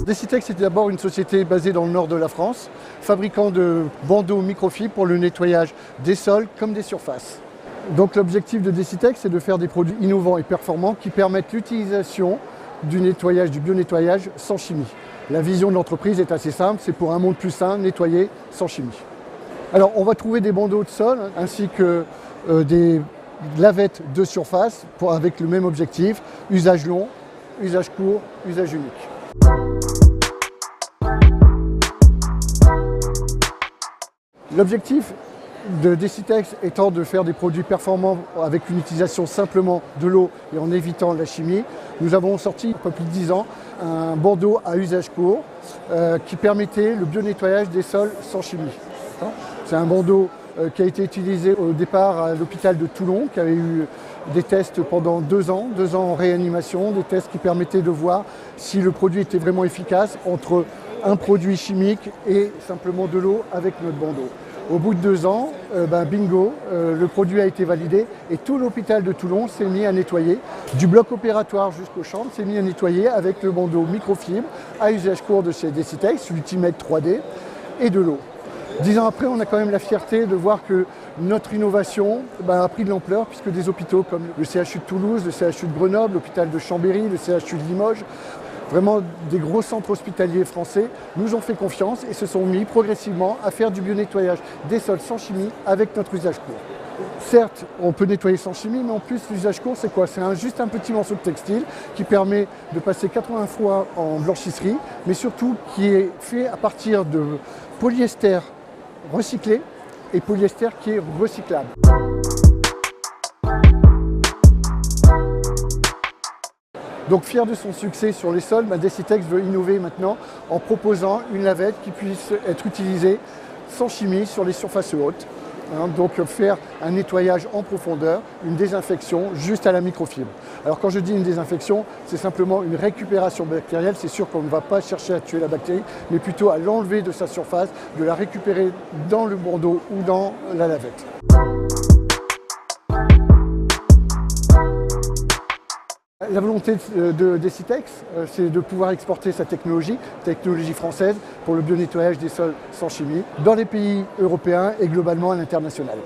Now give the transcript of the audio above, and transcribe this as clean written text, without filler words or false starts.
Decitex est d'abord une société basée dans le nord de la France, fabricant de bandeaux microfibres pour le nettoyage des sols comme des surfaces. Donc l'objectif de Decitex, c'est de faire des produits innovants et performants qui permettent l'utilisation du bio-nettoyage sans chimie. La vision de l'entreprise est assez simple, c'est pour un monde plus sain, nettoyer sans chimie. Alors on va trouver des bandeaux de sol ainsi que des lavettes de surface avec le même objectif, usage long, usage court, usage unique. L'objectif de Decitex étant de faire des produits performants avec une utilisation simplement de l'eau et en évitant la chimie, nous avons sorti il y a un peu plus de 10 ans un bandeau à usage court qui permettait le bio-nettoyage des sols sans chimie. C'est un bandeau qui a été utilisé au départ à l'hôpital de Toulon, qui avait eu des tests pendant 2 ans en réanimation, des tests qui permettaient de voir si le produit était vraiment efficace entre un produit chimique et simplement de l'eau avec notre bandeau. Au bout de 2 ans, bingo, le produit a été validé et tout l'hôpital de Toulon s'est mis à nettoyer. Du bloc opératoire jusqu'aux chambres s'est mis à nettoyer avec le bandeau microfibre à usage court de chez Decitex, Ultimate 3D et de l'eau. 10 ans après, on a quand même la fierté de voir que notre innovation a pris de l'ampleur puisque des hôpitaux comme le CHU de Toulouse, le CHU de Grenoble, l'hôpital de Chambéry, le CHU de Limoges, vraiment des gros centres hospitaliers français nous ont fait confiance et se sont mis progressivement à faire du bio-nettoyage des sols sans chimie avec notre usage court. Certes, on peut nettoyer sans chimie, mais en plus l'usage court c'est quoi? C'est juste un petit morceau de textile qui permet de passer 80 fois en blanchisserie, mais surtout qui est fait à partir de polyester recyclé et polyester qui est recyclable. Donc fier de son succès sur les sols, Decitex veut innover maintenant en proposant une lavette qui puisse être utilisée sans chimie sur les surfaces hautes. Donc faire un nettoyage en profondeur, une désinfection juste à la microfibre. Alors quand je dis une désinfection, c'est simplement une récupération bactérielle. C'est sûr qu'on ne va pas chercher à tuer la bactérie, mais plutôt à l'enlever de sa surface, de la récupérer dans le bandeau ou dans la lavette. La volonté de Decitex, c'est de pouvoir exporter sa technologie française pour le bio-nettoyage des sols sans chimie, dans les pays européens et globalement à l'international.